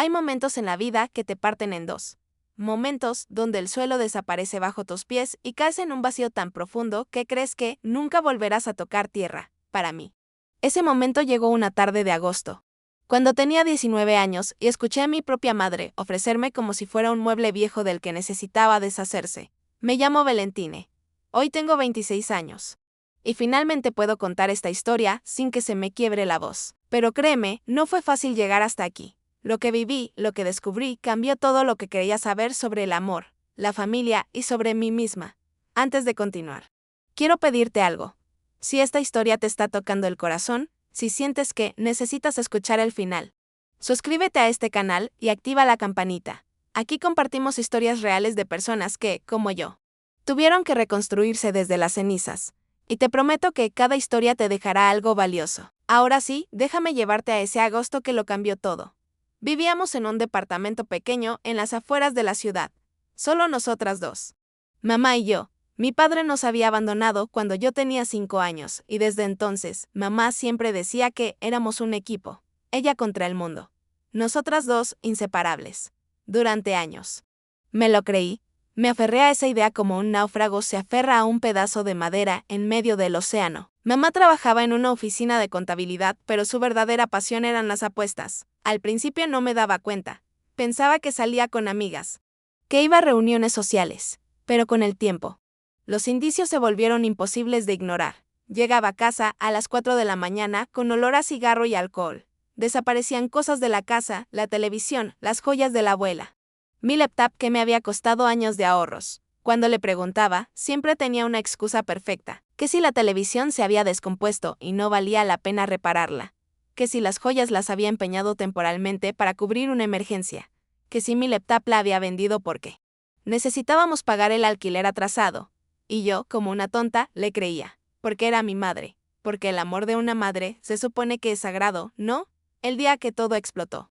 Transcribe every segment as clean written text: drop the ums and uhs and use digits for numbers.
Hay momentos en la vida que te parten en dos. Momentos donde el suelo desaparece bajo tus pies y caes en un vacío tan profundo que crees que nunca volverás a tocar tierra, para mí. Ese momento llegó una tarde de agosto, cuando tenía 19 años y escuché a mi propia madre ofrecerme como si fuera un mueble viejo del que necesitaba deshacerse. Me llamo Valentine. Hoy tengo 26 años. Y finalmente puedo contar esta historia sin que se me quiebre la voz. Pero créeme, no fue fácil llegar hasta aquí. Lo que viví, lo que descubrí, cambió todo lo que creía saber sobre el amor, la familia y sobre mí misma. Antes de continuar, quiero pedirte algo. Si esta historia te está tocando el corazón, si sientes que necesitas escuchar el final, suscríbete a este canal y activa la campanita. Aquí compartimos historias reales de personas que, como yo, tuvieron que reconstruirse desde las cenizas. Y te prometo que cada historia te dejará algo valioso. Ahora sí, déjame llevarte a ese agosto que lo cambió todo. Vivíamos en un departamento pequeño en las afueras de la ciudad. Solo nosotras dos. Mamá y yo. Mi padre nos había abandonado cuando yo tenía 5 años, y desde entonces, mamá siempre decía que éramos un equipo. Ella contra el mundo. Nosotras dos, inseparables. Durante años. Me lo creí. Me aferré a esa idea como un náufrago se aferra a un pedazo de madera en medio del océano. Mamá trabajaba en una oficina de contabilidad, pero su verdadera pasión eran las apuestas. Al principio no me daba cuenta. Pensaba que salía con amigas, que iba a reuniones sociales. Pero con el tiempo, los indicios se volvieron imposibles de ignorar. Llegaba a casa a las 4 de la mañana con olor a cigarro y alcohol. Desaparecían cosas de la casa, la televisión, las joyas de la abuela. Mi laptop que me había costado años de ahorros. Cuando le preguntaba, siempre tenía una excusa perfecta. Que si la televisión se había descompuesto y no valía la pena repararla. Que si las joyas las había empeñado temporalmente para cubrir una emergencia. Que si mi laptop la había vendido porque necesitábamos pagar el alquiler atrasado. Y yo, como una tonta, le creía. Porque era mi madre. Porque el amor de una madre se supone que es sagrado, ¿no? El día que todo explotó.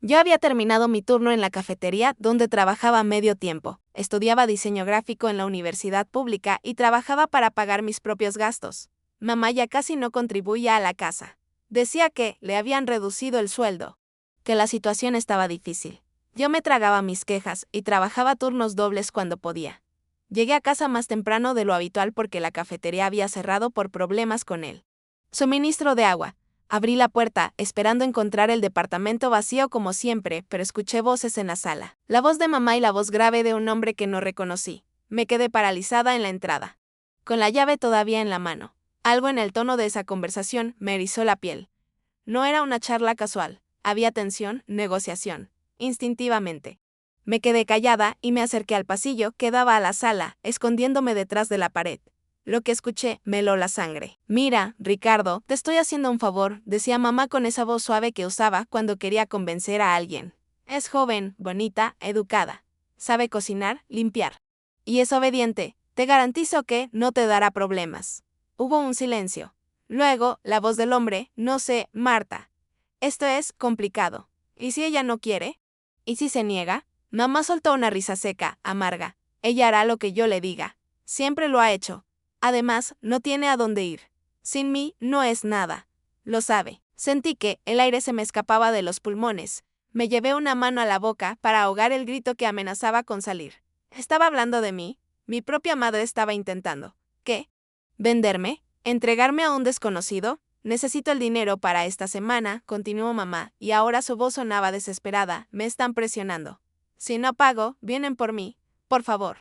Yo había terminado mi turno en la cafetería donde trabajaba medio tiempo. Estudiaba diseño gráfico en la universidad pública y trabajaba para pagar mis propios gastos. Mamá ya casi no contribuía a la casa. Decía que le habían reducido el sueldo. Que la situación estaba difícil. Yo me tragaba mis quejas y trabajaba turnos dobles cuando podía. Llegué a casa más temprano de lo habitual porque la cafetería había cerrado por problemas con el suministro de agua. Abrí la puerta, esperando encontrar el departamento vacío como siempre, pero escuché voces en la sala. La voz de mamá y la voz grave de un hombre que no reconocí. Me quedé paralizada en la entrada, con la llave todavía en la mano. Algo en el tono de esa conversación me erizó la piel. No era una charla casual. Había tensión, negociación. Instintivamente. Me quedé callada y me acerqué al pasillo que daba a la sala, escondiéndome detrás de la pared. Lo que escuché me heló la sangre. Mira, Ricardo, te estoy haciendo un favor, decía mamá con esa voz suave que usaba cuando quería convencer a alguien. Es joven, bonita, educada. Sabe cocinar, limpiar. Y es obediente. Te garantizo que no te dará problemas. Hubo un silencio. Luego, la voz del hombre, no sé, Marta. Esto es complicado. ¿Y si ella no quiere? ¿Y si se niega? Mamá soltó una risa seca, amarga. Ella hará lo que yo le diga. Siempre lo ha hecho. Además, no tiene a dónde ir. Sin mí, no es nada. Lo sabe. Sentí que el aire se me escapaba de los pulmones. Me llevé una mano a la boca para ahogar el grito que amenazaba con salir. ¿Estaba hablando de mí? Mi propia madre estaba intentando. ¿Qué? ¿Venderme? ¿Entregarme a un desconocido? Necesito el dinero para esta semana, continuó mamá, y ahora su voz sonaba desesperada. Me están presionando. Si no pago, vienen por mí. Por favor.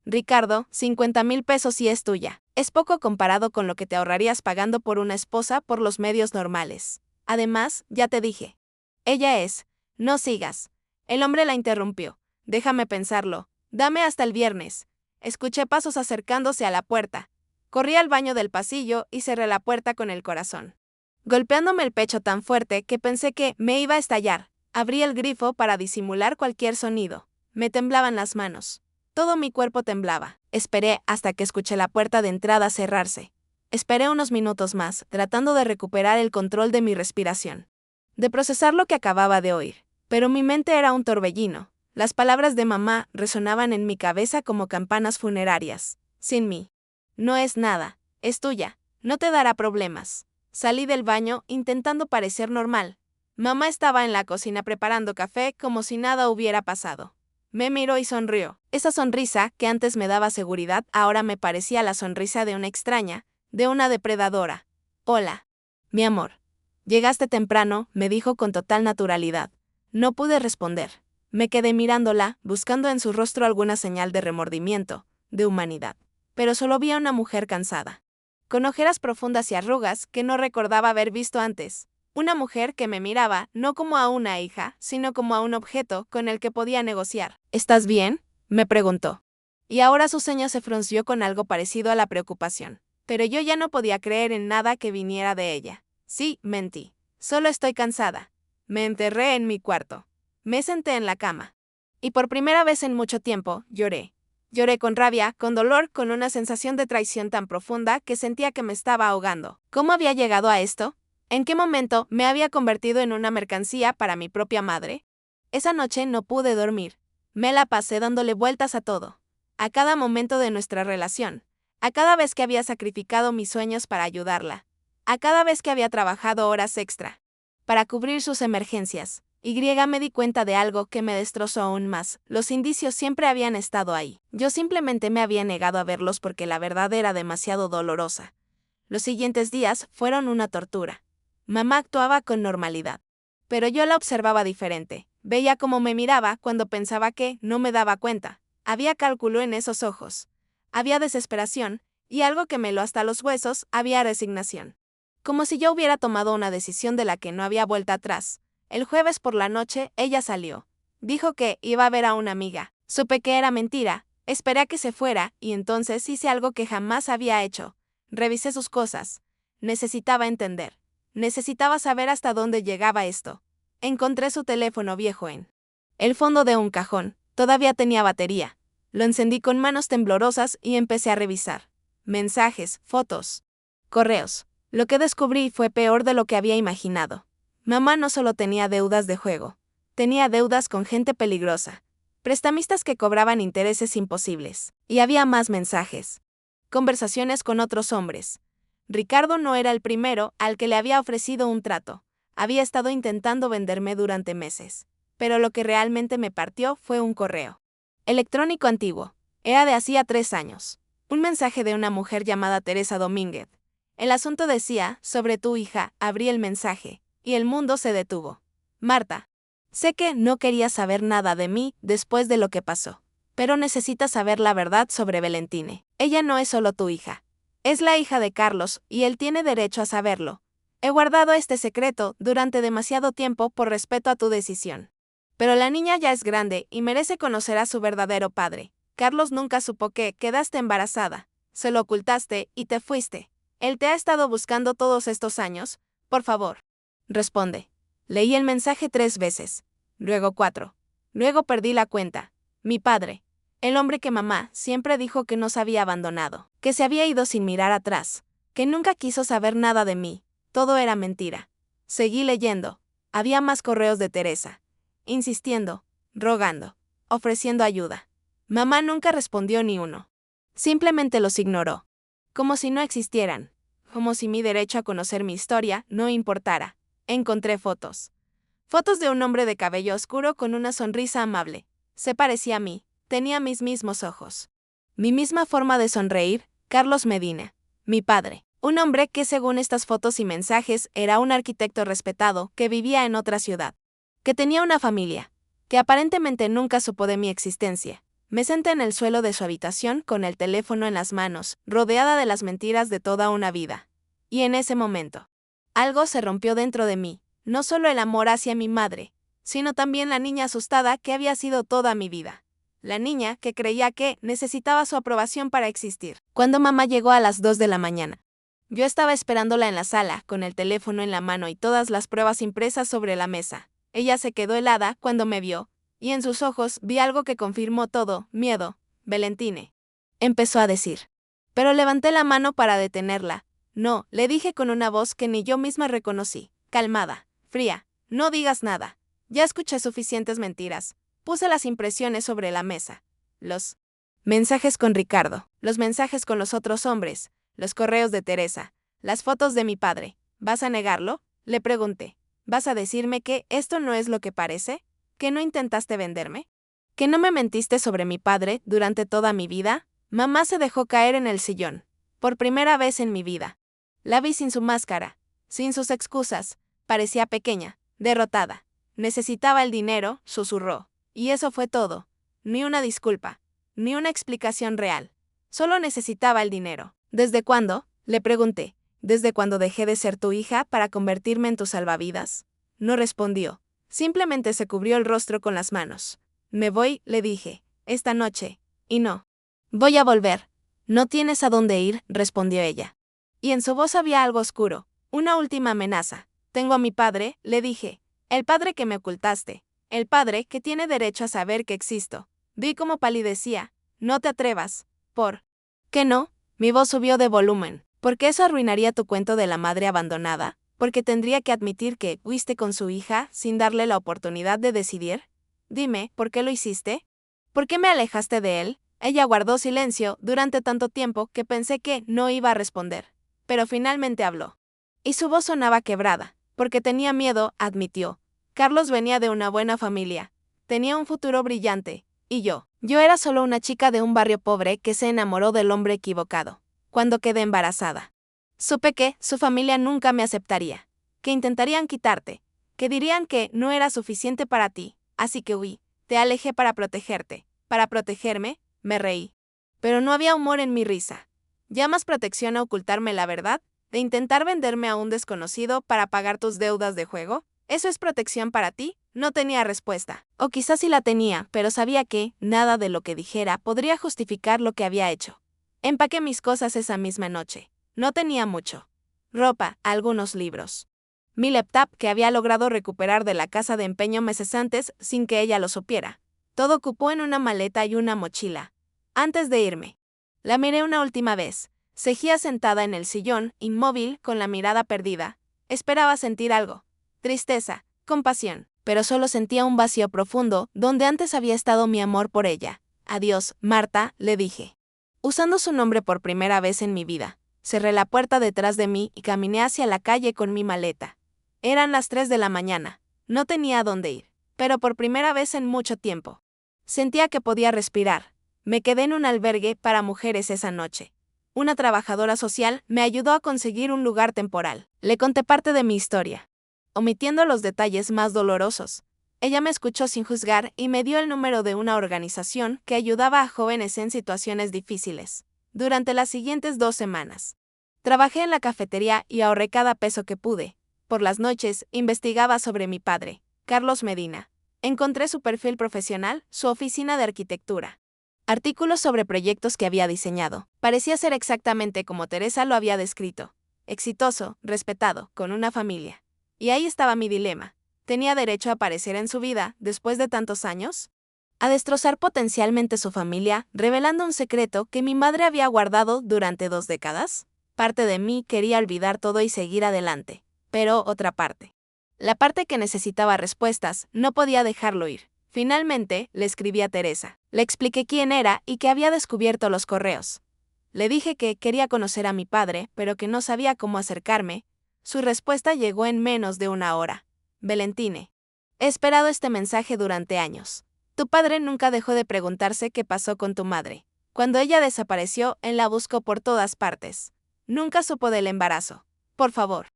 Ricardo, 50,000 pesos si es tuya. Es poco comparado con lo que te ahorrarías pagando por una esposa por los medios normales. Además, ya te dije. Ella es. No sigas. El hombre la interrumpió. Déjame pensarlo. Dame hasta el viernes. Escuché pasos acercándose a la puerta. Corrí al baño del pasillo y cerré la puerta con el corazón, golpeándome el pecho tan fuerte que pensé que me iba a estallar. Abrí el grifo para disimular cualquier sonido. Me temblaban las manos. Todo mi cuerpo temblaba. Esperé hasta que escuché la puerta de entrada cerrarse. Esperé unos minutos más, tratando de recuperar el control de mi respiración, de procesar lo que acababa de oír. Pero mi mente era un torbellino. Las palabras de mamá resonaban en mi cabeza como campanas funerarias. Sin mí. No es nada. Es tuya. No te dará problemas. Salí del baño intentando parecer normal. Mamá estaba en la cocina preparando café como si nada hubiera pasado. Me miró y sonrió. Esa sonrisa, que antes me daba seguridad, ahora me parecía la sonrisa de una extraña, de una depredadora. Hola. Mi amor. Llegaste temprano, me dijo con total naturalidad. No pude responder. Me quedé mirándola, buscando en su rostro alguna señal de remordimiento, de humanidad. Pero solo vi a una mujer cansada, con ojeras profundas y arrugas que no recordaba haber visto antes. Una mujer que me miraba no como a una hija, sino como a un objeto con el que podía negociar. ¿Estás bien?, me preguntó. Y ahora su ceño se frunció con algo parecido a la preocupación. Pero yo ya no podía creer en nada que viniera de ella. Sí, mentí. Solo estoy cansada. Me enterré en mi cuarto. Me senté en la cama. Y por primera vez en mucho tiempo, lloré. Lloré con rabia, con dolor, con una sensación de traición tan profunda que sentía que me estaba ahogando. ¿Cómo había llegado a esto? ¿En qué momento me había convertido en una mercancía para mi propia madre? Esa noche no pude dormir. Me la pasé dándole vueltas a todo. A cada momento de nuestra relación. A cada vez que había sacrificado mis sueños para ayudarla. A cada vez que había trabajado horas extra para cubrir sus emergencias. Me di cuenta de algo que me destrozó aún más. Los indicios siempre habían estado ahí. Yo simplemente me había negado a verlos porque la verdad era demasiado dolorosa. Los siguientes días fueron una tortura. Mamá actuaba con normalidad. Pero yo la observaba diferente. Veía cómo me miraba cuando pensaba que no me daba cuenta. Había cálculo en esos ojos. Había desesperación, y algo que me heló hasta los huesos, había resignación. Como si yo hubiera tomado una decisión de la que no había vuelta atrás. El jueves por la noche, ella salió. Dijo que iba a ver a una amiga. Supe que era mentira. Esperé a que se fuera, y entonces hice algo que jamás había hecho. Revisé sus cosas. Necesitaba entender. Necesitaba saber hasta dónde llegaba esto. Encontré su teléfono viejo en el fondo de un cajón. Todavía tenía batería. Lo encendí con manos temblorosas y empecé a revisar. Mensajes, fotos, correos. Lo que descubrí fue peor de lo que había imaginado. Mamá no solo tenía deudas de juego. Tenía deudas con gente peligrosa. Prestamistas que cobraban intereses imposibles. Y había más mensajes. Conversaciones con otros hombres. Ricardo no era el primero al que le había ofrecido un trato. Había estado intentando venderme durante meses. Pero lo que realmente me partió fue un correo electrónico antiguo. Era de hacía 3 años. Un mensaje de una mujer llamada Teresa Domínguez. El asunto decía, sobre tu hija, abrí el mensaje, y el mundo se detuvo. Marta. Sé que no querías saber nada de mí después de lo que pasó. Pero necesitas saber la verdad sobre Valentine. Ella no es solo tu hija. Es la hija de Carlos, y él tiene derecho a saberlo. He guardado este secreto durante demasiado tiempo por respeto a tu decisión. Pero la niña ya es grande y merece conocer a su verdadero padre. Carlos nunca supo que quedaste embarazada. Se lo ocultaste y te fuiste. Él te ha estado buscando todos estos años. Por favor, responde. Leí el mensaje 3 veces. Luego 4. Luego perdí la cuenta. Mi padre. El hombre que mamá siempre dijo que nos había abandonado, que se había ido sin mirar atrás, que nunca quiso saber nada de mí. Todo era mentira. Seguí leyendo. Había más correos de Teresa. Insistiendo, rogando, ofreciendo ayuda. Mamá nunca respondió ni uno. Simplemente los ignoró. Como si no existieran. Como si mi derecho a conocer mi historia no importara. Encontré fotos. Fotos de un hombre de cabello oscuro con una sonrisa amable. Se parecía a mí. Tenía mis mismos ojos. Mi misma forma de sonreír, Carlos Medina. Mi padre. Un hombre que según estas fotos y mensajes era un arquitecto respetado que vivía en otra ciudad. Que tenía una familia. Que aparentemente nunca supo de mi existencia. Me senté en el suelo de su habitación con el teléfono en las manos, rodeada de las mentiras de toda una vida. Y en ese momento, algo se rompió dentro de mí. No solo el amor hacia mi madre, sino también la niña asustada que había sido toda mi vida. La niña que creía que necesitaba su aprobación para existir. Cuando mamá llegó a las 2 de la mañana. Yo estaba esperándola en la sala, con el teléfono en la mano y todas las pruebas impresas sobre la mesa. Ella se quedó helada cuando me vio, y en sus ojos vi algo que confirmó todo, miedo. Valentine. Empezó a decir. Pero levanté la mano para detenerla. No, le dije con una voz que ni yo misma reconocí. Calmada, fría, no digas nada. Ya escuché suficientes mentiras. Puse las impresiones sobre la mesa. Los mensajes con Ricardo, los mensajes con los otros hombres, los correos de Teresa, las fotos de mi padre. ¿Vas a negarlo?, le pregunté. ¿Vas a decirme que esto no es lo que parece? ¿Que no intentaste venderme? ¿Que no me mentiste sobre mi padre durante toda mi vida? Mamá se dejó caer en el sillón. Por primera vez en mi vida. La vi sin su máscara, sin sus excusas. Parecía pequeña, derrotada. Necesitaba el dinero, susurró. Y eso fue todo. Ni una disculpa, ni una explicación real. Solo necesitaba el dinero. ¿Desde cuándo?, le pregunté. ¿Desde cuando dejé de ser tu hija para convertirme en tu salvavidas? No respondió. Simplemente se cubrió el rostro con las manos. Me voy, le dije, esta noche. Y no. Voy a volver. No tienes a dónde ir, respondió ella. Y en su voz había algo oscuro, una última amenaza. Tengo a mi padre, le dije. El padre que me ocultaste. El padre que tiene derecho a saber que existo. Vi cómo palidecía. No te atrevas. ¿Por qué no? Mi voz subió de volumen. ¿Porque eso arruinaría tu cuento de la madre abandonada? ¿Porque tendría que admitir que fuiste con su hija sin darle la oportunidad de decidir? Dime, ¿por qué lo hiciste? ¿Por qué me alejaste de él? Ella guardó silencio durante tanto tiempo que pensé que no iba a responder. Pero finalmente habló. Y su voz sonaba quebrada, porque tenía miedo, admitió. Carlos venía de una buena familia. Tenía un futuro brillante. Y yo era solo una chica de un barrio pobre que se enamoró del hombre equivocado. Cuando quedé embarazada, supe que su familia nunca me aceptaría, que intentarían quitarte, que dirían que no era suficiente para ti, así que huí, te alejé para protegerte. ¿Para protegerme? Me reí. Pero no había humor en mi risa. ¿Llamas protección a ocultarme la verdad? ¿De intentar venderme a un desconocido para pagar tus deudas de juego? ¿Eso es protección para ti? No tenía respuesta. O quizás sí la tenía, pero sabía que nada de lo que dijera podría justificar lo que había hecho. Empaqué mis cosas esa misma noche. No tenía mucho. Ropa, algunos libros. Mi laptop que había logrado recuperar de la casa de empeño meses antes sin que ella lo supiera. Todo cupó en una maleta y una mochila. Antes de irme, la miré una última vez. Seguía sentada en el sillón, inmóvil, con la mirada perdida. Esperaba sentir algo. Tristeza, compasión. Pero solo sentía un vacío profundo donde antes había estado mi amor por ella. Adiós, Marta, le dije. Usando su nombre por primera vez en mi vida, cerré la puerta detrás de mí y caminé hacia la calle con mi maleta. Eran las 3 de la mañana. No tenía a dónde ir, pero por primera vez en mucho tiempo. Sentía que podía respirar. Me quedé en un albergue para mujeres esa noche. Una trabajadora social me ayudó a conseguir un lugar temporal. Le conté parte de mi historia, omitiendo los detalles más dolorosos. Ella me escuchó sin juzgar y me dio el número de una organización que ayudaba a jóvenes en situaciones difíciles. Durante las siguientes 2 semanas, trabajé en la cafetería y ahorré cada peso que pude. Por las noches, investigaba sobre mi padre, Carlos Medina. Encontré su perfil profesional, su oficina de arquitectura. Artículos sobre proyectos que había diseñado. Parecía ser exactamente como Teresa lo había descrito. Exitoso, respetado, con una familia. Y ahí estaba mi dilema. ¿Tenía derecho a aparecer en su vida después de tantos años? ¿A destrozar potencialmente su familia, revelando un secreto que mi madre había guardado durante 2 décadas? Parte de mí quería olvidar todo y seguir adelante. Pero otra parte, la parte que necesitaba respuestas, no podía dejarlo ir. Finalmente, le escribí a Teresa. Le expliqué quién era y que había descubierto los correos. Le dije que quería conocer a mi padre, pero que no sabía cómo acercarme. Su respuesta llegó en menos de 1 hora. Valentine, he esperado este mensaje durante años. Tu padre nunca dejó de preguntarse qué pasó con tu madre. Cuando ella desapareció, él la buscó por todas partes. Nunca supo del embarazo. Por favor,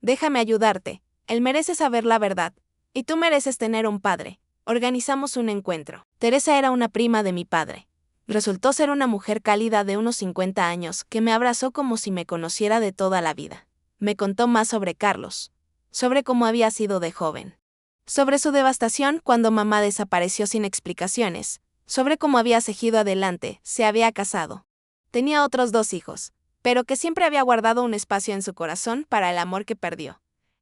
déjame ayudarte. Él merece saber la verdad. Y tú mereces tener un padre. Organizamos un encuentro. Teresa era una prima de mi padre. Resultó ser una mujer cálida de unos 50 años que me abrazó como si me conociera de toda la vida. Me contó más sobre Carlos, sobre cómo había sido de joven, sobre su devastación cuando mamá desapareció sin explicaciones, sobre cómo había seguido adelante, se había casado. Tenía otros 2 hijos, pero que siempre había guardado un espacio en su corazón para el amor que perdió.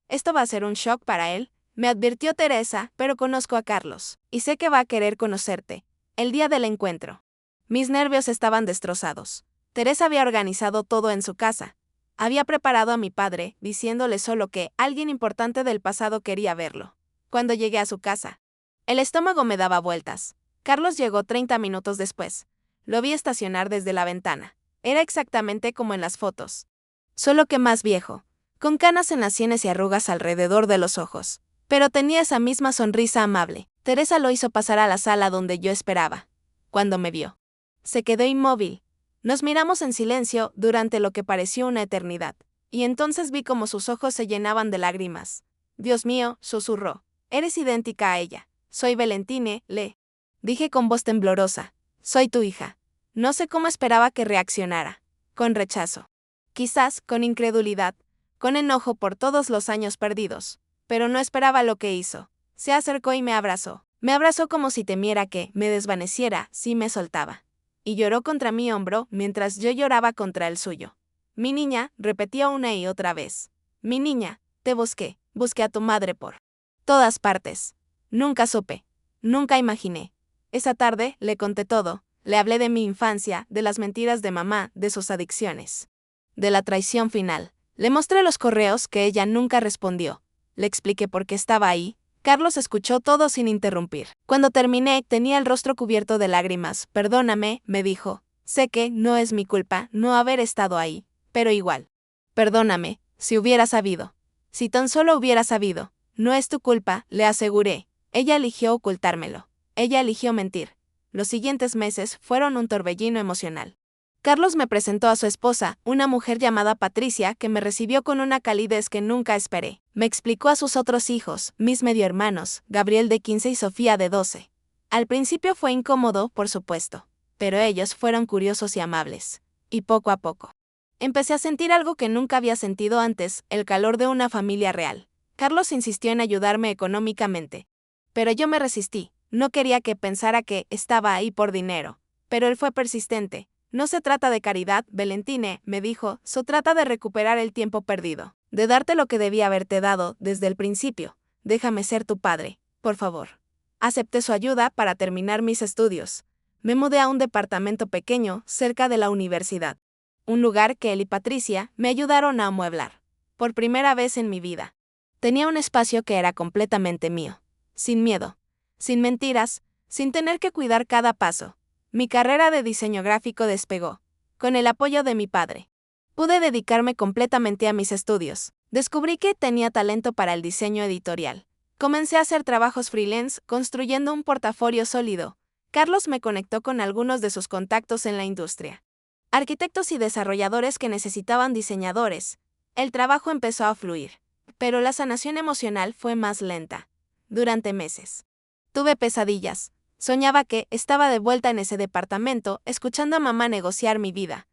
Esto va a ser un shock para él, me advirtió Teresa, pero conozco a Carlos, y sé que va a querer conocerte, el día del encuentro. Mis nervios estaban destrozados. Teresa había organizado todo en su casa. Había preparado a mi padre, diciéndole solo que alguien importante del pasado quería verlo. Cuando llegué a su casa, el estómago me daba vueltas. Carlos llegó 30 minutos después. Lo vi estacionar desde la ventana. Era exactamente como en las fotos. Solo que más viejo, con canas en las sienes y arrugas alrededor de los ojos. Pero tenía esa misma sonrisa amable. Teresa lo hizo pasar a la sala donde yo esperaba. Cuando me vio, se quedó inmóvil. Nos miramos en silencio durante lo que pareció una eternidad. Y entonces vi cómo sus ojos se llenaban de lágrimas. Dios mío, susurró. Eres idéntica a ella. Soy Valentine, le dije con voz temblorosa. Soy tu hija. No sé cómo esperaba que reaccionara. Con rechazo. Quizás con incredulidad. Con enojo por todos los años perdidos. Pero no esperaba lo que hizo. Se acercó y me abrazó. Me abrazó como si temiera que me desvaneciera si me soltaba. Y lloró contra mi hombro mientras yo lloraba contra el suyo. Mi niña, repetía una y otra vez. Mi niña, te busqué. Busqué a tu madre por todas partes. Nunca supe. Nunca imaginé. Esa tarde le conté todo. Le hablé de mi infancia, de las mentiras de mamá, de sus adicciones. De la traición final. Le mostré los correos que ella nunca respondió. Le expliqué por qué estaba ahí. Carlos escuchó todo sin interrumpir. Cuando terminé, tenía el rostro cubierto de lágrimas. Perdóname, me dijo. Sé que no es mi culpa no haber estado ahí, pero igual. Perdóname, si hubiera sabido. Si tan solo hubiera sabido. No es tu culpa, le aseguré. Ella eligió ocultármelo. Ella eligió mentir. Los siguientes meses fueron un torbellino emocional. Carlos me presentó a su esposa, una mujer llamada Patricia, que me recibió con una calidez que nunca esperé. Me explicó a sus otros hijos, mis medio hermanos, Gabriel de 15 y Sofía de 12. Al principio fue incómodo, por supuesto, pero ellos fueron curiosos y amables. Y poco a poco, empecé a sentir algo que nunca había sentido antes, el calor de una familia real. Carlos insistió en ayudarme económicamente. Pero yo me resistí, no quería que pensara que estaba ahí por dinero. Pero él fue persistente. No se trata de caridad, Valentine, me dijo, se trata de recuperar el tiempo perdido, de darte lo que debía haberte dado desde el principio. Déjame ser tu padre, por favor. Acepté su ayuda para terminar mis estudios. Me mudé a un departamento pequeño, cerca de la universidad. Un lugar que él y Patricia me ayudaron a amueblar. Por primera vez en mi vida. Tenía un espacio que era completamente mío. Sin miedo. Sin mentiras. Sin tener que cuidar cada paso. Mi carrera de diseño gráfico despegó. Con el apoyo de mi padre. Pude dedicarme completamente a mis estudios. Descubrí que tenía talento para el diseño editorial. Comencé a hacer trabajos freelance, construyendo un portafolio sólido. Carlos me conectó con algunos de sus contactos en la industria. Arquitectos y desarrolladores que necesitaban diseñadores. El trabajo empezó a fluir. Pero la sanación emocional fue más lenta. Durante meses. Tuve pesadillas. Soñaba que estaba de vuelta en ese departamento, escuchando a mamá negociar mi vida.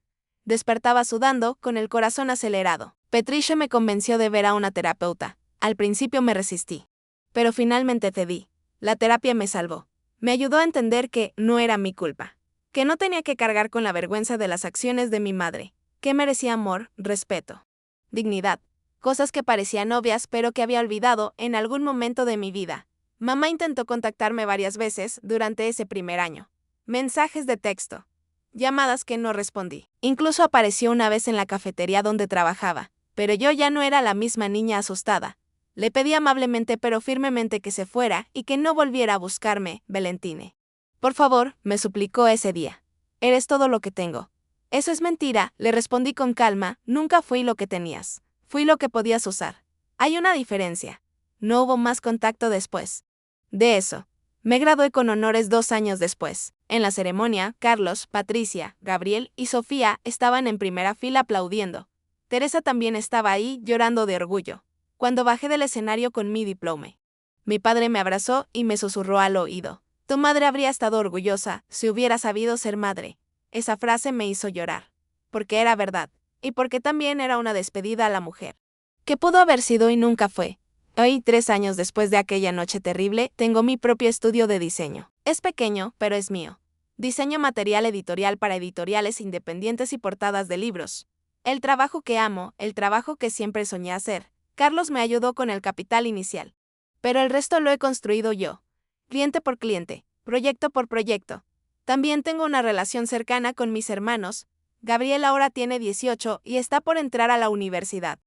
Despertaba sudando, con el corazón acelerado. Patricia me convenció de ver a una terapeuta. Al principio me resistí. Pero finalmente cedí. La terapia me salvó. Me ayudó a entender que no era mi culpa. Que no tenía que cargar con la vergüenza de las acciones de mi madre. Que merecía amor, respeto, dignidad. Cosas que parecían obvias pero que había olvidado en algún momento de mi vida. Mamá intentó contactarme varias veces durante ese primer año. Mensajes de texto. Llamadas que no respondí. Incluso apareció una vez en la cafetería donde trabajaba. Pero yo ya no era la misma niña asustada. Le pedí amablemente pero firmemente que se fuera y que no volviera a buscarme, Valentine. Por favor, me suplicó ese día. Eres todo lo que tengo. Eso es mentira, le respondí con calma, nunca fui lo que tenías. Fui lo que podías usar. Hay una diferencia. No hubo más contacto después de eso. Me gradué con honores 2 años después. En la ceremonia, Carlos, Patricia, Gabriel y Sofía estaban en primera fila aplaudiendo. Teresa también estaba ahí, llorando de orgullo. Cuando bajé del escenario con mi diploma, mi padre me abrazó y me susurró al oído. Tu madre habría estado orgullosa si hubiera sabido ser madre. Esa frase me hizo llorar. Porque era verdad. Y porque también era una despedida a la mujer. Que pudo haber sido y nunca fue. Hoy, 3 años después de aquella noche terrible, tengo mi propio estudio de diseño. Es pequeño, pero es mío. Diseño material editorial para editoriales independientes y portadas de libros. El trabajo que amo, el trabajo que siempre soñé hacer. Carlos me ayudó con el capital inicial. Pero el resto lo he construido yo. Cliente por cliente, proyecto por proyecto. También tengo una relación cercana con mis hermanos. Gabriel ahora tiene 18 y está por entrar a la universidad.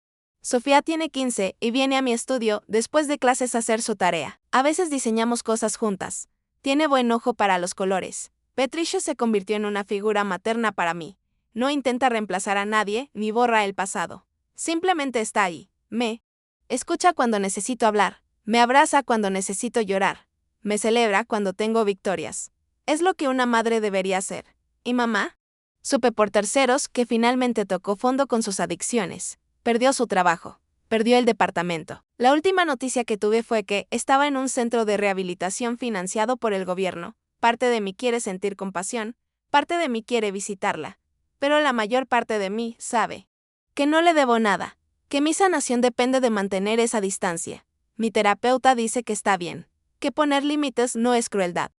Sofía tiene 15 y viene a mi estudio después de clases a hacer su tarea. A veces diseñamos cosas juntas. Tiene buen ojo para los colores. Patricia se convirtió en una figura materna para mí. No intenta reemplazar a nadie ni borra el pasado. Simplemente está ahí. Me escucha cuando necesito hablar, me abraza cuando necesito llorar, me celebra cuando tengo victorias. Es lo que una madre debería hacer. ¿Y mamá? Supe por terceros que finalmente tocó fondo con sus adicciones. Perdió su trabajo. Perdió el departamento. La última noticia que tuve fue que estaba en un centro de rehabilitación financiado por el gobierno. Parte de mí quiere sentir compasión, parte de mí quiere visitarla. Pero la mayor parte de mí sabe que no le debo nada, que mi sanación depende de mantener esa distancia. Mi terapeuta dice que está bien, que poner límites no es crueldad,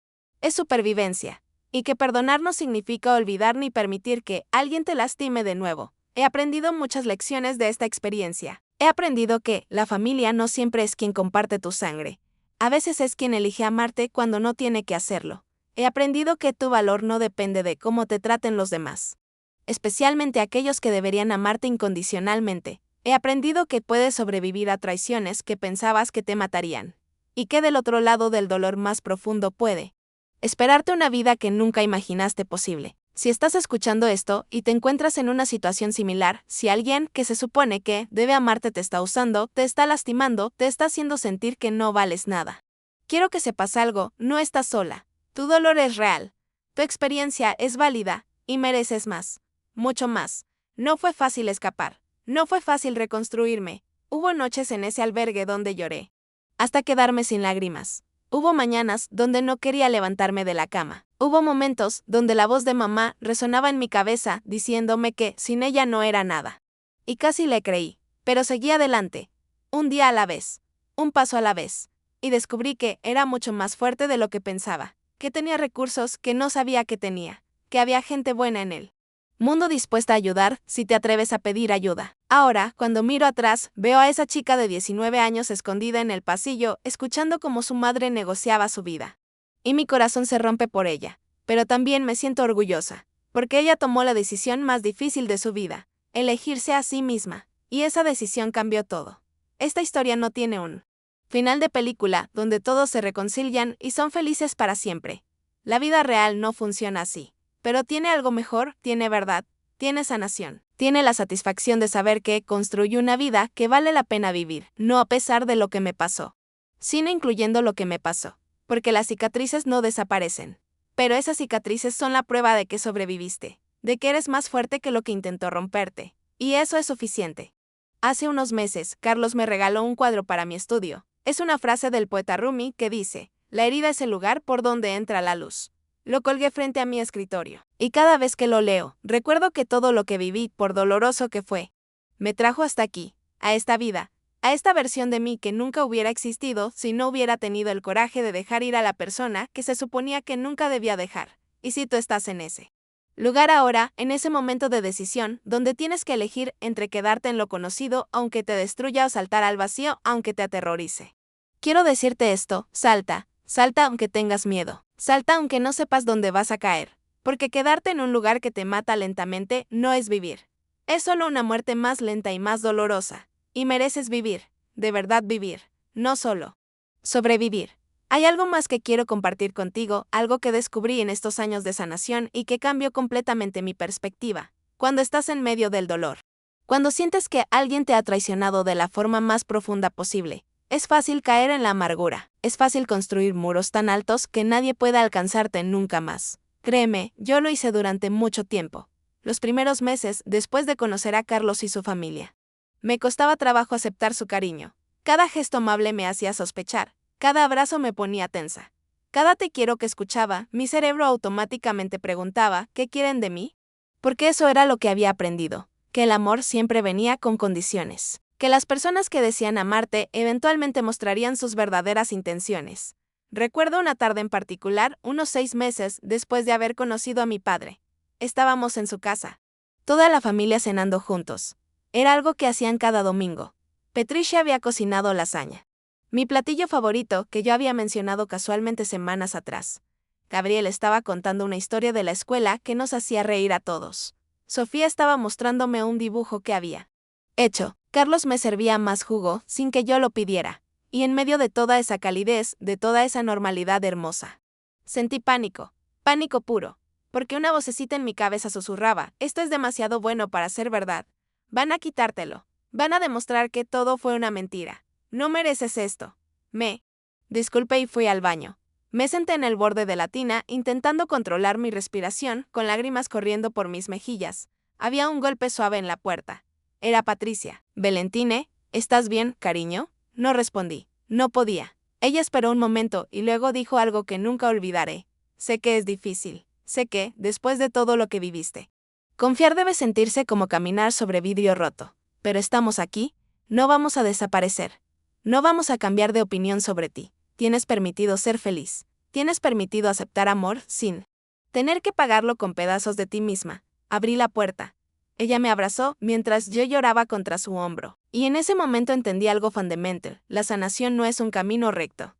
es supervivencia, y que perdonar no significa olvidar ni permitir que alguien te lastime de nuevo. He aprendido muchas lecciones de esta experiencia. He aprendido que la familia no siempre es quien comparte tu sangre. A veces es quien elige amarte cuando no tiene que hacerlo. He aprendido que tu valor no depende de cómo te traten los demás, especialmente aquellos que deberían amarte incondicionalmente. He aprendido que puedes sobrevivir a traiciones que pensabas que te matarían, y que del otro lado del dolor más profundo puede esperarte una vida que nunca imaginaste posible. Si estás escuchando esto y te encuentras en una situación similar, si alguien que se supone que debe amarte te está usando, te está lastimando, te está haciendo sentir que no vales nada, quiero que sepas algo, no estás sola. Tu dolor es real, tu experiencia es válida, y mereces más. Mucho más. No fue fácil escapar. No fue fácil reconstruirme. Hubo noches en ese albergue donde lloré, hasta quedarme sin lágrimas. Hubo mañanas donde no quería levantarme de la cama. Hubo momentos donde la voz de mamá resonaba en mi cabeza diciéndome que sin ella no era nada. Y casi le creí, pero seguí adelante. Un día a la vez. Un paso a la vez. Y descubrí que era mucho más fuerte de lo que pensaba, que tenía recursos que no sabía que tenía, que había gente buena en él. Mundo dispuesta a ayudar si te atreves a pedir ayuda. Ahora, cuando miro atrás, veo a esa chica de 19 años escondida en el pasillo, escuchando cómo su madre negociaba su vida. Y mi corazón se rompe por ella, pero también me siento orgullosa, porque ella tomó la decisión más difícil de su vida, elegirse a sí misma, y esa decisión cambió todo. Esta historia no tiene un final de película donde todos se reconcilian y son felices para siempre. La vida real no funciona así. Pero tiene algo mejor, tiene verdad, tiene sanación, tiene la satisfacción de saber que construyó una vida que vale la pena vivir, no a pesar de lo que me pasó, sino incluyendo lo que me pasó, porque las cicatrices no desaparecen. Pero esas cicatrices son la prueba de que sobreviviste, de que eres más fuerte que lo que intentó romperte, y eso es suficiente. Hace unos meses, Carlos me regaló un cuadro para mi estudio. Es una frase del poeta Rumi que dice: la herida es el lugar por donde entra la luz. Lo colgué frente a mi escritorio, y cada vez que lo leo, recuerdo que todo lo que viví, por doloroso que fue, me trajo hasta aquí, a esta vida, a esta versión de mí que nunca hubiera existido si no hubiera tenido el coraje de dejar ir a la persona que se suponía que nunca debía dejar. Y si tú estás en ese lugar ahora, en ese momento de decisión, donde tienes que elegir entre quedarte en lo conocido aunque te destruya o saltar al vacío aunque te aterrorice, quiero decirte esto: salta, salta aunque tengas miedo. Salta aunque no sepas dónde vas a caer, porque quedarte en un lugar que te mata lentamente no es vivir. Es solo una muerte más lenta y más dolorosa. Y mereces vivir, de verdad vivir, no solo sobrevivir. Hay algo más que quiero compartir contigo, algo que descubrí en estos años de sanación y que cambió completamente mi perspectiva. Cuando estás en medio del dolor, cuando sientes que alguien te ha traicionado de la forma más profunda posible, es fácil caer en la amargura, es fácil construir muros tan altos que nadie pueda alcanzarte nunca más. Créeme, yo lo hice durante mucho tiempo. Los primeros meses después de conocer a Carlos y su familia. Me costaba trabajo aceptar su cariño. Cada gesto amable me hacía sospechar, cada abrazo me ponía tensa. Cada te quiero que escuchaba, mi cerebro automáticamente preguntaba: ¿qué quieren de mí? Porque eso era lo que había aprendido, que el amor siempre venía con condiciones. Que las personas que decían amarte eventualmente mostrarían sus verdaderas intenciones. Recuerdo una tarde en particular, unos 6 meses después de haber conocido a mi padre. Estábamos en su casa. Toda la familia cenando juntos. Era algo que hacían cada domingo. Patricia había cocinado lasaña, mi platillo favorito, que yo había mencionado casualmente semanas atrás. Gabriel estaba contando una historia de la escuela que nos hacía reír a todos. Sofía estaba mostrándome un dibujo que había hecho. Carlos me servía más jugo sin que yo lo pidiera, y en medio de toda esa calidez, de toda esa normalidad hermosa, sentí pánico, pánico puro, porque una vocecita en mi cabeza susurraba: esto es demasiado bueno para ser verdad, van a quitártelo, Van a demostrar que todo fue una mentira. No mereces esto. Me disculpé y fui al baño. Me senté en el borde de la tina, intentando controlar mi respiración, con lágrimas corriendo por mis mejillas. Había un golpe suave en la puerta. Era Patricia. «Valentine, ¿estás bien, cariño?» No respondí. No podía. Ella esperó un momento y luego dijo algo que nunca olvidaré. Sé que es difícil. Sé que, después de todo lo que viviste, confiar debe sentirse como caminar sobre vidrio roto. Pero estamos aquí. No vamos a desaparecer. No vamos a cambiar de opinión sobre ti. Tienes permitido ser feliz. Tienes permitido aceptar amor sin tener que pagarlo con pedazos de ti misma. Abrí la puerta. Ella me abrazó mientras yo lloraba contra su hombro. Y en ese momento entendí algo fundamental. La sanación no es un camino recto.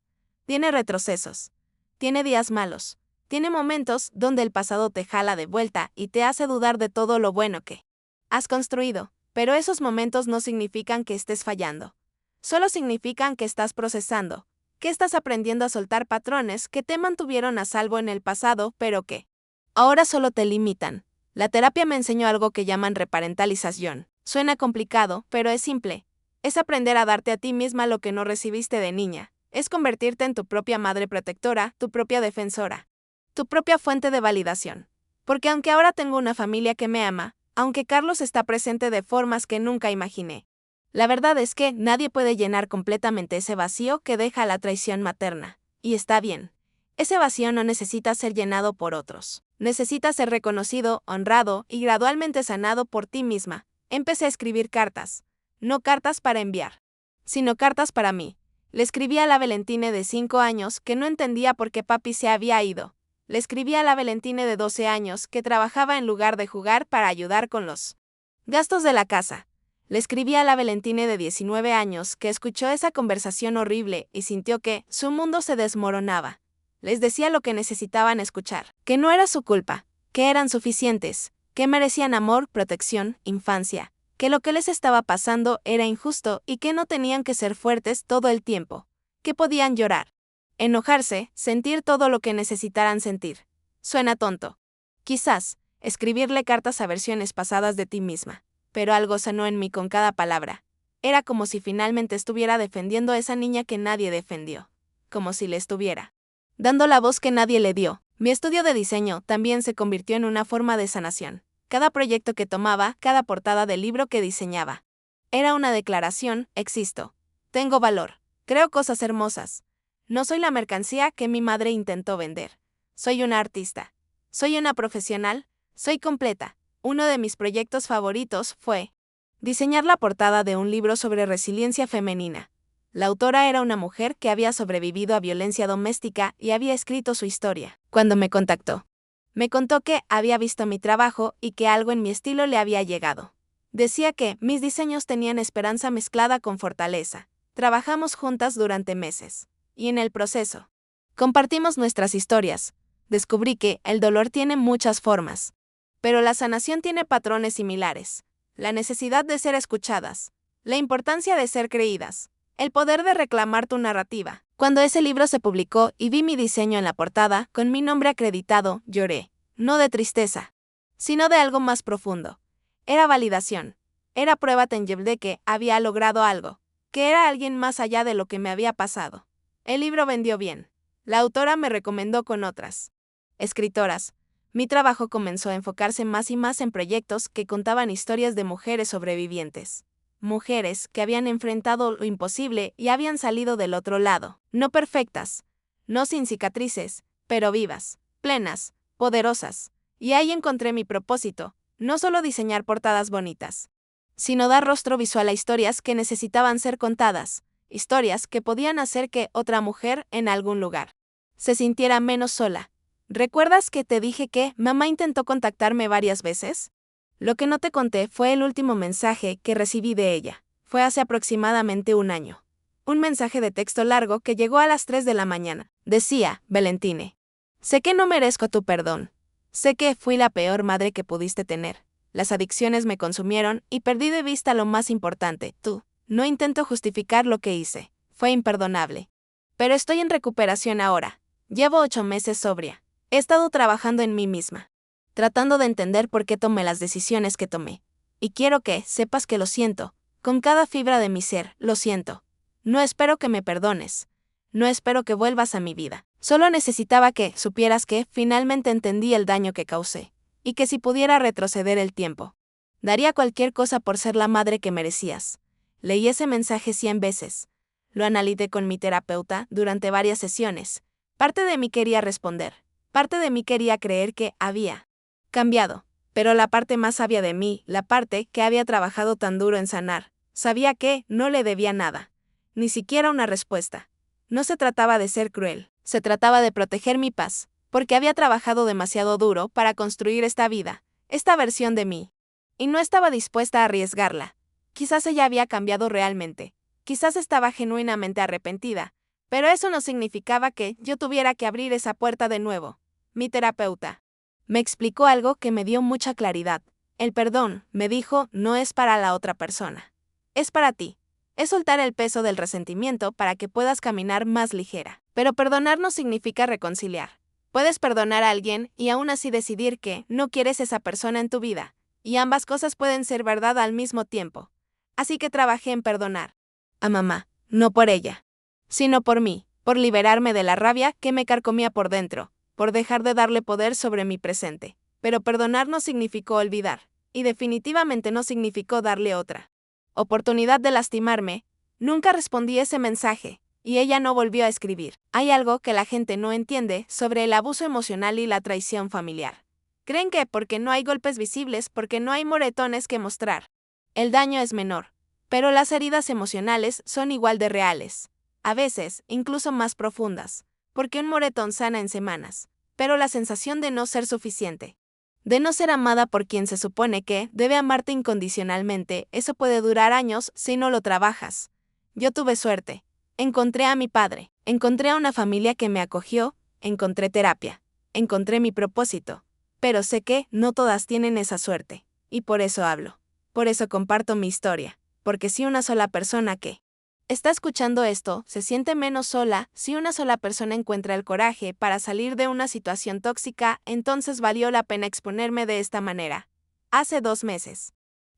Tiene retrocesos. Tiene días malos. Tiene momentos donde el pasado te jala de vuelta y te hace dudar de todo lo bueno que has construido. Pero esos momentos no significan que estés fallando. Solo significan que estás procesando, que estás aprendiendo a soltar patrones que te mantuvieron a salvo en el pasado, pero que ahora solo te limitan. La terapia me enseñó algo que llaman reparentalización. Suena complicado, pero es simple. Es aprender a darte a ti misma lo que no recibiste de niña. Es convertirte en tu propia madre protectora, tu propia defensora, tu propia fuente de validación. Porque aunque ahora tengo una familia que me ama, aunque Carlos está presente de formas que nunca imaginé, la verdad es que nadie puede llenar completamente ese vacío que deja la traición materna. Y está bien. Ese vacío no necesita ser llenado por otros. Necesita ser reconocido, honrado y gradualmente sanado por ti misma. Empecé a escribir cartas. No cartas para enviar, sino cartas para mí. Le escribí a la Valentine de 5 años que no entendía por qué papi se había ido. Le escribí a la Valentine de 12 años que trabajaba en lugar de jugar para ayudar con los gastos de la casa. Le escribí a la Valentine de 19 años que escuchó esa conversación horrible y sintió que su mundo se desmoronaba. Les decía lo que necesitaban escuchar, que no era su culpa, que eran suficientes, que merecían amor, protección, infancia, que lo que les estaba pasando era injusto y que no tenían que ser fuertes todo el tiempo, que podían llorar, enojarse, sentir todo lo que necesitaran sentir. Suena tonto. Quizás, escribirle cartas a versiones pasadas de ti misma, pero algo sanó en mí con cada palabra. Era como si finalmente estuviera defendiendo a esa niña que nadie defendió, como si le estuviera dando la voz que nadie le dio. Mi estudio de diseño también se convirtió en una forma de sanación. Cada proyecto que tomaba, cada portada del libro que diseñaba, era una declaración: existo, tengo valor, creo cosas hermosas. No soy la mercancía que mi madre intentó vender. Soy una artista. Soy una profesional. Soy completa. Uno de mis proyectos favoritos fue diseñar la portada de un libro sobre resiliencia femenina. La autora era una mujer que había sobrevivido a violencia doméstica y había escrito su historia. Cuando me contactó, me contó que había visto mi trabajo y que algo en mi estilo le había llegado. Decía que mis diseños tenían esperanza mezclada con fortaleza. Trabajamos juntas durante meses. Y en el proceso, compartimos nuestras historias. Descubrí que el dolor tiene muchas formas, pero la sanación tiene patrones similares. La necesidad de ser escuchadas, la importancia de ser creídas, el poder de reclamar tu narrativa. Cuando ese libro se publicó y vi mi diseño en la portada, con mi nombre acreditado, lloré. No de tristeza, sino de algo más profundo. Era validación. Era prueba tangible de que había logrado algo, que era alguien más allá de lo que me había pasado. El libro vendió bien. La autora me recomendó con otras escritoras. Mi trabajo comenzó a enfocarse más y más en proyectos que contaban historias de mujeres sobrevivientes. Mujeres que habían enfrentado lo imposible y habían salido del otro lado. No perfectas, no sin cicatrices, pero vivas, plenas, poderosas. Y ahí encontré mi propósito, no solo diseñar portadas bonitas, sino dar rostro visual a historias que necesitaban ser contadas. Historias que podían hacer que otra mujer, en algún lugar, se sintiera menos sola. ¿Recuerdas que te dije que mamá intentó contactarme varias veces? Lo que no te conté fue el último mensaje que recibí de ella. Fue hace aproximadamente un año. Un mensaje de texto largo que llegó a las 3 de la mañana. Decía: Valentine, sé que no merezco tu perdón. Sé que fui la peor madre que pudiste tener. Las adicciones me consumieron y perdí de vista lo más importante, tú. No intento justificar lo que hice. Fue imperdonable. Pero estoy en recuperación ahora. Llevo 8 meses sobria. He estado trabajando en mí misma, tratando de entender por qué tomé las decisiones que tomé. Y quiero que sepas que lo siento, con cada fibra de mi ser, lo siento. No espero que me perdones. No espero que vuelvas a mi vida. Solo necesitaba que supieras que finalmente entendí el daño que causé, y que si pudiera retroceder el tiempo, daría cualquier cosa por ser la madre que merecías. Leí ese mensaje 100 veces. Lo analicé con mi terapeuta durante varias sesiones. Parte de mí quería responder. Parte de mí quería creer que había cambiado. Pero la parte más sabia de mí, la parte que había trabajado tan duro en sanar, sabía que no le debía nada. Ni siquiera una respuesta. No se trataba de ser cruel. Se trataba de proteger mi paz, porque había trabajado demasiado duro para construir esta vida, esta versión de mí. Y no estaba dispuesta a arriesgarla. Quizás ella había cambiado realmente. Quizás estaba genuinamente arrepentida. Pero eso no significaba que yo tuviera que abrir esa puerta de nuevo. Mi terapeuta me explicó algo que me dio mucha claridad. El perdón, me dijo, no es para la otra persona. Es para ti. Es soltar el peso del resentimiento para que puedas caminar más ligera. Pero perdonar no significa reconciliar. Puedes perdonar a alguien y aún así decidir que no quieres esa persona en tu vida. Y ambas cosas pueden ser verdad al mismo tiempo. Así que trabajé en perdonar a mamá, no por ella, sino por mí, por liberarme de la rabia que me carcomía por dentro, por dejar de darle poder sobre mi presente. Pero perdonar no significó olvidar, y definitivamente no significó darle otra oportunidad de lastimarme. Nunca respondí ese mensaje, y ella no volvió a escribir. Hay algo que la gente no entiende sobre el abuso emocional y la traición familiar. Creen que porque no hay golpes visibles, porque no hay moretones que mostrar, el daño es menor. Pero las heridas emocionales son igual de reales. A veces, incluso más profundas, porque un moretón sana en semanas. Pero la sensación de no ser suficiente, de no ser amada por quien se supone que debe amarte incondicionalmente, eso puede durar años si no lo trabajas. Yo tuve suerte. Encontré a mi padre, encontré a una familia que me acogió, encontré terapia, encontré mi propósito. Pero sé que no todas tienen esa suerte, y por eso hablo. Por eso comparto mi historia, porque si una sola persona que está escuchando esto se siente menos sola, si una sola persona encuentra el coraje para salir de una situación tóxica, entonces valió la pena exponerme de esta manera. Hace 2 meses.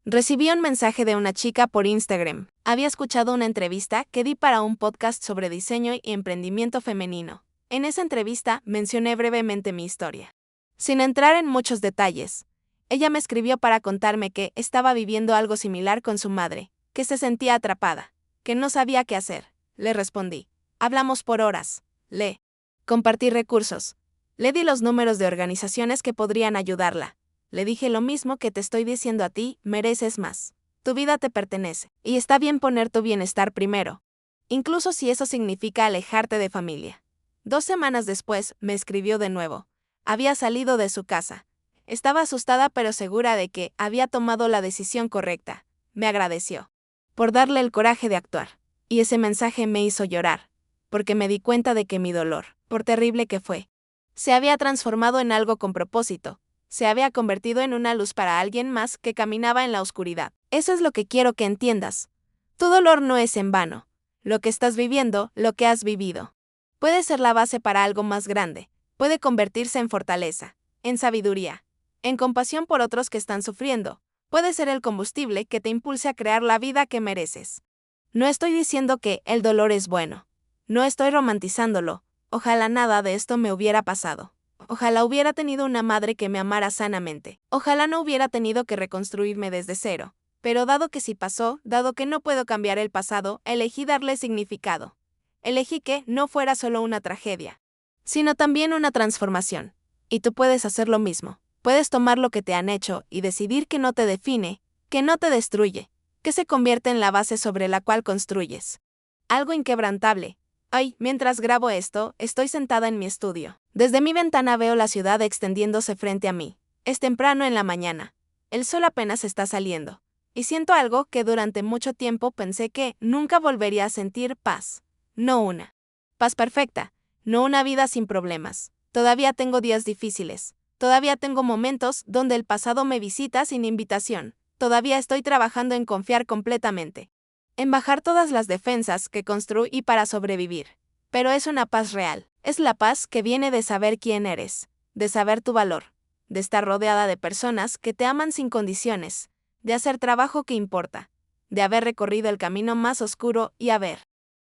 Recibí un mensaje de una chica por Instagram. Había escuchado una entrevista que di para un podcast sobre diseño y emprendimiento femenino. En esa entrevista mencioné brevemente mi historia, sin entrar en muchos detalles. Ella me escribió para contarme que estaba viviendo algo similar con su madre, que se sentía atrapada, que no sabía qué hacer. Le respondí. Hablamos por horas. Le compartí recursos. Le di los números de organizaciones que podrían ayudarla. Le dije lo mismo que te estoy diciendo a ti, mereces más. Tu vida te pertenece, y está bien poner tu bienestar primero, incluso si eso significa alejarte de familia. 2 semanas después, me escribió de nuevo. Había salido de su casa. Estaba asustada pero segura de que había tomado la decisión correcta. Me agradeció por darle el coraje de actuar. Y ese mensaje me hizo llorar, porque me di cuenta de que mi dolor, por terrible que fue, se había transformado en algo con propósito. Se había convertido en una luz para alguien más que caminaba en la oscuridad. Eso es lo que quiero que entiendas. Tu dolor no es en vano. Lo que estás viviendo, lo que has vivido, puede ser la base para algo más grande. Puede convertirse en fortaleza, en sabiduría, en compasión por otros que están sufriendo. Puede ser el combustible que te impulse a crear la vida que mereces. No estoy diciendo que el dolor es bueno. No estoy romantizándolo. Ojalá nada de esto me hubiera pasado. Ojalá hubiera tenido una madre que me amara sanamente. Ojalá no hubiera tenido que reconstruirme desde cero. Pero dado que sí pasó, dado que no puedo cambiar el pasado, elegí darle significado. Elegí que no fuera solo una tragedia, sino también una transformación. Y tú puedes hacer lo mismo. Puedes tomar lo que te han hecho y decidir que no te define, que no te destruye, que se convierte en la base sobre la cual construyes algo inquebrantable. Hoy, mientras grabo esto, estoy sentada en mi estudio. Desde mi ventana veo la ciudad extendiéndose frente a mí. Es temprano en la mañana. El sol apenas está saliendo. Y siento algo que durante mucho tiempo pensé que nunca volvería a sentir: paz. No una paz perfecta, no una vida sin problemas. Todavía tengo días difíciles. Todavía tengo momentos donde el pasado me visita sin invitación. Todavía estoy trabajando en confiar completamente, en bajar todas las defensas que construí para sobrevivir. Pero es una paz real. Es la paz que viene de saber quién eres, de saber tu valor, de estar rodeada de personas que te aman sin condiciones, de hacer trabajo que importa, de haber recorrido el camino más oscuro y haber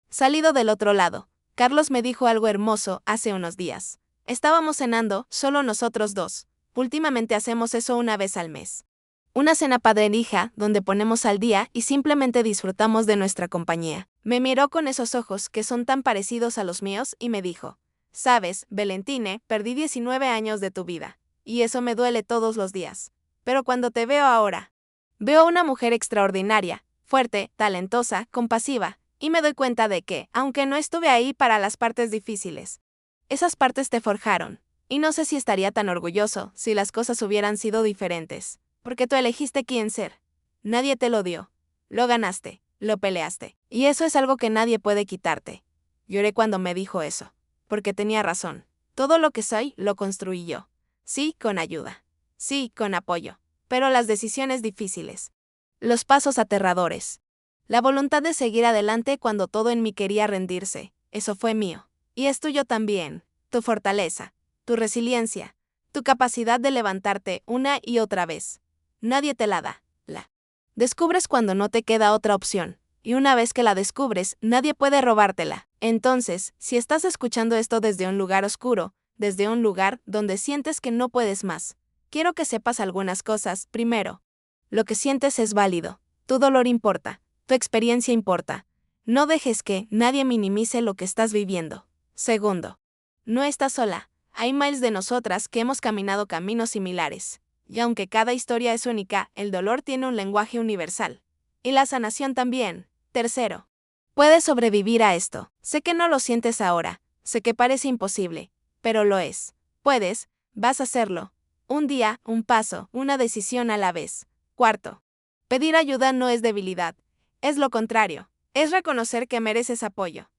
salido del otro lado. Carlos me dijo algo hermoso hace unos días. Estábamos cenando, solo nosotros dos. Últimamente hacemos eso una vez al mes. Una cena padre-hija, donde ponemos al día y simplemente disfrutamos de nuestra compañía. Me miró con esos ojos que son tan parecidos a los míos y me dijo: «Sabes, Valentine, perdí 19 años de tu vida. Y eso me duele todos los días. Pero cuando te veo ahora, veo a una mujer extraordinaria, fuerte, talentosa, compasiva, y me doy cuenta de que, aunque no estuve ahí para las partes difíciles, esas partes te forjaron. Y no sé si estaría tan orgulloso si las cosas hubieran sido diferentes. Porque tú elegiste quién ser. Nadie te lo dio. Lo ganaste, lo peleaste. Y eso es algo que nadie puede quitarte». Lloré cuando me dijo eso. Porque tenía razón. Todo lo que soy, lo construí yo. Sí, con ayuda. Sí, con apoyo. Pero las decisiones difíciles. Los pasos aterradores. La voluntad de seguir adelante cuando todo en mí quería rendirse. Eso fue mío. Y es tuyo también. Tu fortaleza. Tu resiliencia. Tu capacidad de levantarte una y otra vez. Nadie te la da. La descubres cuando no te queda otra opción. Y una vez que la descubres, nadie puede robártela. Entonces, si estás escuchando esto desde un lugar oscuro, desde un lugar donde sientes que no puedes más, quiero que sepas algunas cosas. Primero, lo que sientes es válido. Tu dolor importa. Tu experiencia importa. No dejes que nadie minimice lo que estás viviendo. Segundo, no estás sola. Hay miles de nosotras que hemos caminado caminos similares. Y aunque cada historia es única, el dolor tiene un lenguaje universal. Y la sanación también. Tercero, puedes sobrevivir a esto. Sé que no lo sientes ahora, sé que parece imposible, pero lo es. Puedes, vas a hacerlo. Un día, un paso, una decisión a la vez. Cuarto, pedir ayuda no es debilidad. Es lo contrario. Es reconocer que mereces apoyo.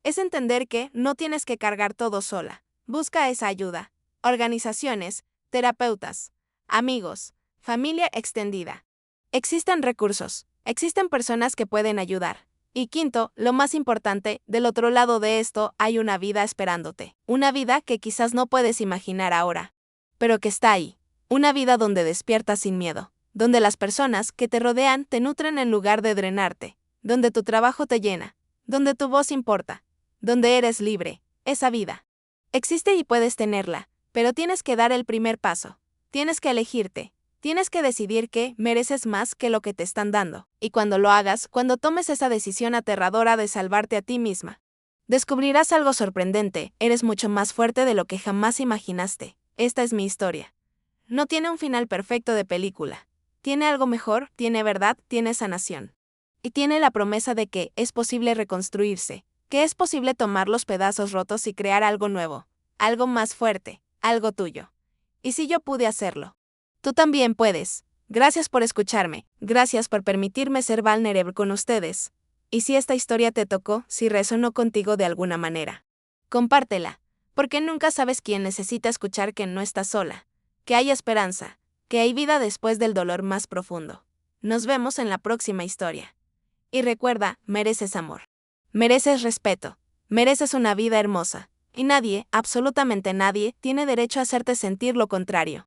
Es entender que no tienes que cargar todo sola. Busca esa ayuda. Organizaciones, terapeutas, amigos, familia extendida. Existen recursos, existen personas que pueden ayudar. Y quinto, lo más importante, del otro lado de esto hay una vida esperándote. Una vida que quizás no puedes imaginar ahora, pero que está ahí. Una vida donde despiertas sin miedo. Donde las personas que te rodean te nutren en lugar de drenarte. Donde tu trabajo te llena. Donde tu voz importa. Donde eres libre. Esa vida existe y puedes tenerla, pero tienes que dar el primer paso. Tienes que elegirte. Tienes que decidir que mereces más que lo que te están dando. Y cuando lo hagas, cuando tomes esa decisión aterradora de salvarte a ti misma, descubrirás algo sorprendente. Eres mucho más fuerte de lo que jamás imaginaste. Esta es mi historia. No tiene un final perfecto de película. Tiene algo mejor, tiene verdad, tiene sanación. Y tiene la promesa de que es posible reconstruirse, que es posible tomar los pedazos rotos y crear algo nuevo, algo más fuerte, algo tuyo. Y si yo pude hacerlo, tú también puedes. Gracias por escucharme, gracias por permitirme ser vulnerable con ustedes. Y si esta historia te tocó, si resonó contigo de alguna manera, compártela, porque nunca sabes quién necesita escuchar que no estás sola, que hay esperanza, que hay vida después del dolor más profundo. Nos vemos en la próxima historia. Y recuerda, mereces amor. Mereces respeto. Mereces una vida hermosa. Y nadie, absolutamente nadie, tiene derecho a hacerte sentir lo contrario.